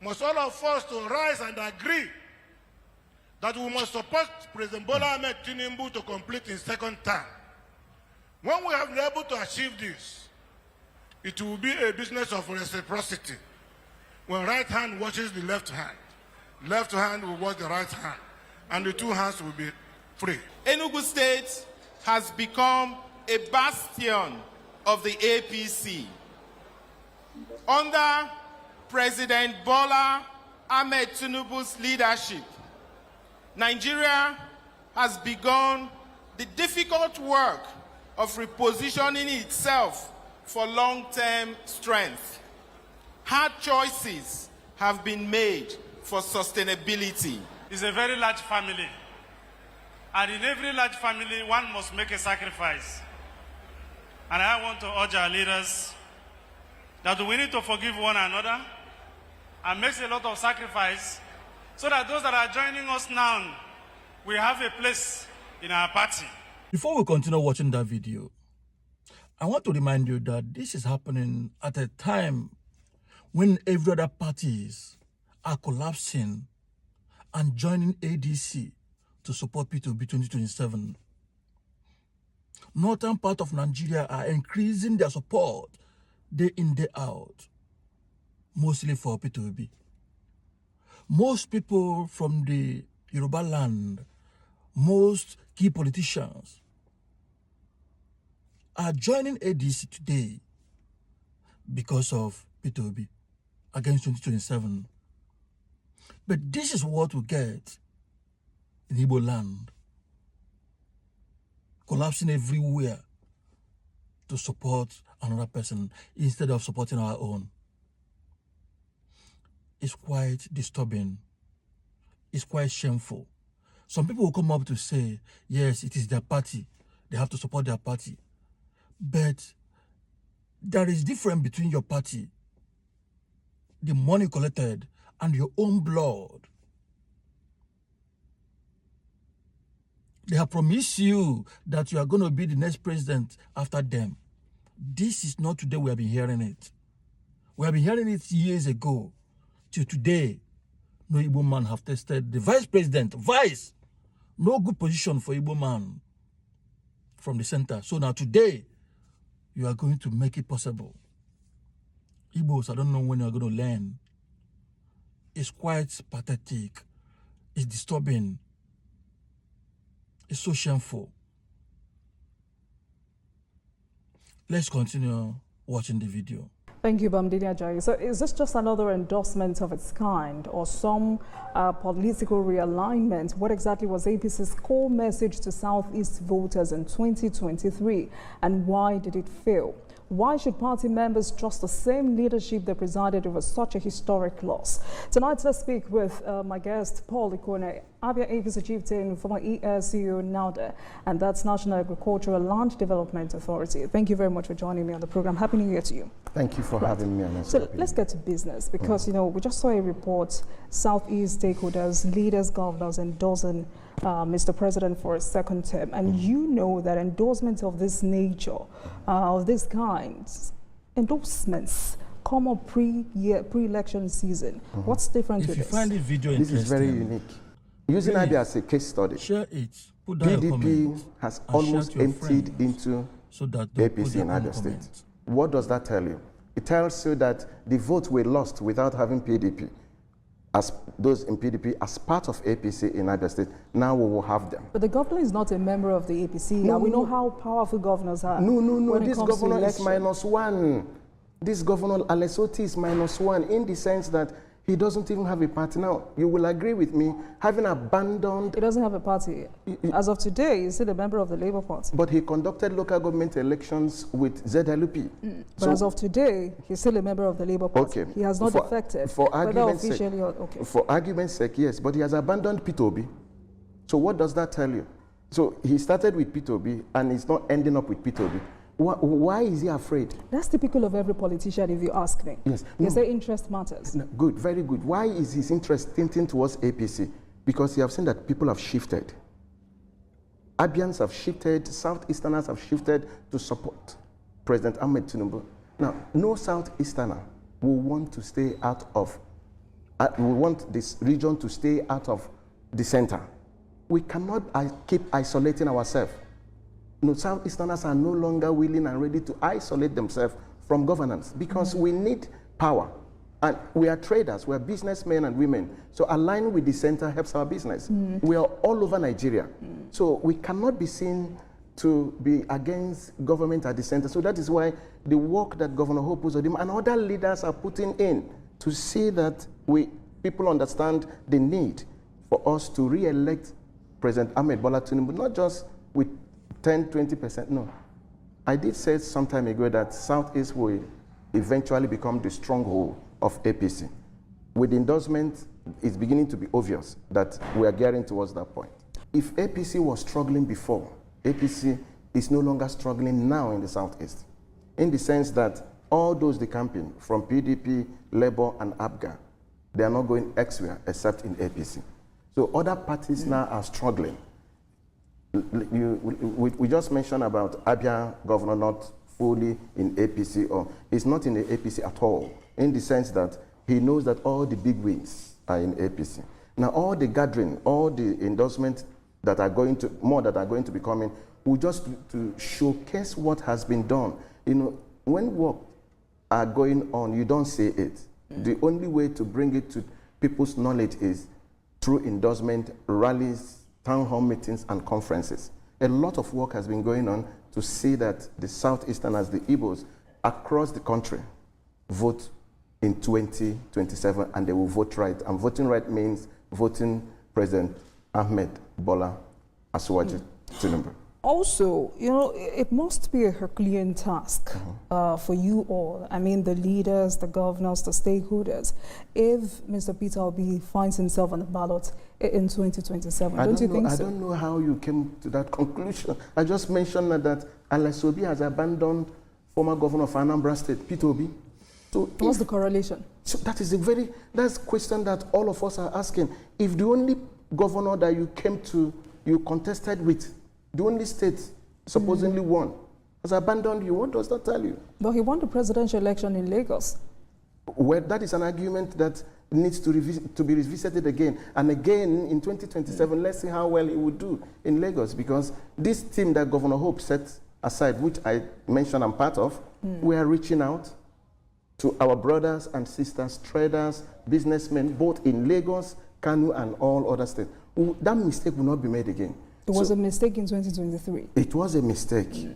must all of us to rise and agree that we must support President Bola Ahmed Tinubu to complete his second term. When we have been able to achieve this, it will be a business of reciprocity. When right hand watches the left hand will watch the right hand, and the two hands will be free. Enugu State has become a bastion of the APC. Under President Bola Ahmed Tinubu's leadership, Nigeria has begun the difficult work of repositioning itself for long-term strength. Hard choices have been made for sustainability. It's a very large family. And in every large family, one must make a sacrifice. And I want to urge our leaders that we need to forgive one another and make a lot of sacrifice so that those that are joining us now will have a place in our party. Before we continue watching that video, I want to remind you that this is happening at a time when every other parties are collapsing and joining ADC to support P2B 2027. Northern part of Nigeria are increasing their support day in, day out, mostly for P2B. Most people from the Yoruba land, most key politicians are joining ADC today because of P2B against 2027. But this is what we get in Igbo land, collapsing everywhere to support another person instead of supporting our own. It's quite disturbing. It's quite shameful. Some people will come up to say, yes, it is their party. They have to support their party. But there is difference between your party, the money collected, and your own blood. They have promised you that you are going to be the next president after them. This is not today we have been hearing it. We have been hearing it years ago. Till today, no Igbo man have tested the vice president. Vice! No good position for Igbo man from the center. So now today, you are going to make it possible. Igbos, I don't know when you are going to learn. It's quite pathetic. It's disturbing. It's so shameful. Let's continue watching the video. Thank you, Bamdini Ajayi. So is this just another endorsement of its kind or some political realignment? What exactly was APC's core message to Southeast voters in 2023 and why did it fail? Why should party members trust the same leadership that presided over such a historic loss? Tonight, let's speak with my guest, Paul Ikone, Abia APC chieftain, former CEO NAUDA, and that's National Agricultural Land Development Authority. Thank you very much for joining me on the program. Happy New Year to you. Thank you for having me. So let's get to business because, you know, we just saw a report, Southeast stakeholders, leaders, governors endorsing Mr. President for a second term. And you know that endorsements of this nature, of this kind, endorsements come up pre-election season. What's different with this? If you find this video interesting, this is very unique. Using Abia as a case study, share it. Put down your PDP comment has almost emptied into so that APC in Abia State. What does that tell you? It tells you that the votes were lost without having PDP. As those in PDP as part of APC in Abia State, now we will have them. But the governor is not a member of the APC. No, we know how powerful governors are. No. This governor is -1. This governor, Alessoti, is -1 in the sense that he doesn't even have a party now. You will agree with me, having abandoned... He doesn't have a party. As of today, he's still a member of the Labour Party. But he conducted local government elections with ZLP. But so, as of today, he's still a member of the Labour Party. Okay. He has not defected. For argument's sake, okay. For argument's sake, yes, but he has abandoned P2B. So what does that tell you? So he started with P2B and he's not ending up with P2B. Why is he afraid? That's typical of every politician, if you ask me. Yes. They say interest matters. No, good, very good. Why is his interest tinting towards APC? Because he has seen that people have shifted. Abians have shifted, Southeasterners have shifted to support President Ahmed Tinubu. Now, no Southeasterner will want to stay out of we want this region to stay out of the center. We cannot keep isolating ourselves. Southeasterners are no longer willing and ready to isolate themselves from governance because we need power. And we are traders, we are businessmen and women. So aligning with the center helps our business. We are all over Nigeria. So we cannot be seen to be against government at the center. So that is why the work that Governor Hope Uzodimma and other leaders are putting in to see that people understand the need for us to re-elect President Ahmed Bola Tinubu, not just with 10, 20%, no. I did say some time ago that Southeast will eventually become the stronghold of APC. With endorsement, it's beginning to be obvious that we are getting towards that point. If APC was struggling before, APC is no longer struggling now in the Southeast, in the sense that all those decamping from PDP, Labour, and ABGA, they are not going elsewhere except in APC. So other parties now are struggling. We just mentioned about Abia governor not fully in APC, or he's not in the APC at all, in the sense that he knows that all the big wins are in APC. Now all the gathering, all the endorsements that are going to, more that are going to be coming, will just to showcase what has been done. When work are going on, you don't say it. The only way to bring it to people's knowledge is through endorsement, rallies, town hall meetings, and conferences. A lot of work has been going on to see that the Southeasterners, the Igbos, across the country, vote in 2027, and they will vote right. And voting right means voting President Ahmed Bola Asuwaji Tinubu. Also, it must be a Herculean task for you all, I mean the leaders, the governors, the stakeholders, if Mr. Peter Obi finds himself on the ballot in 2027. Don't you think so? I don't know how you came to that conclusion. I just mentioned that Alex Obi has abandoned former governor of Anambra State, Peter Obi. So what's the correlation? So that's a question that all of us are asking. If the only governor that you contested with, the only state supposedly won, has abandoned you, what does that tell you? But he won the presidential election in Lagos. Well, that is an argument that needs to be revisited again. And again, in 2027, let's see how well he would do in Lagos, because this team that Governor Hope set aside, which I mentioned I'm part of, we are reaching out to our brothers and sisters, traders, businessmen, both in Lagos, Kanu, and all other states. That mistake will not be made again. It was a mistake in 2023. It was a mistake.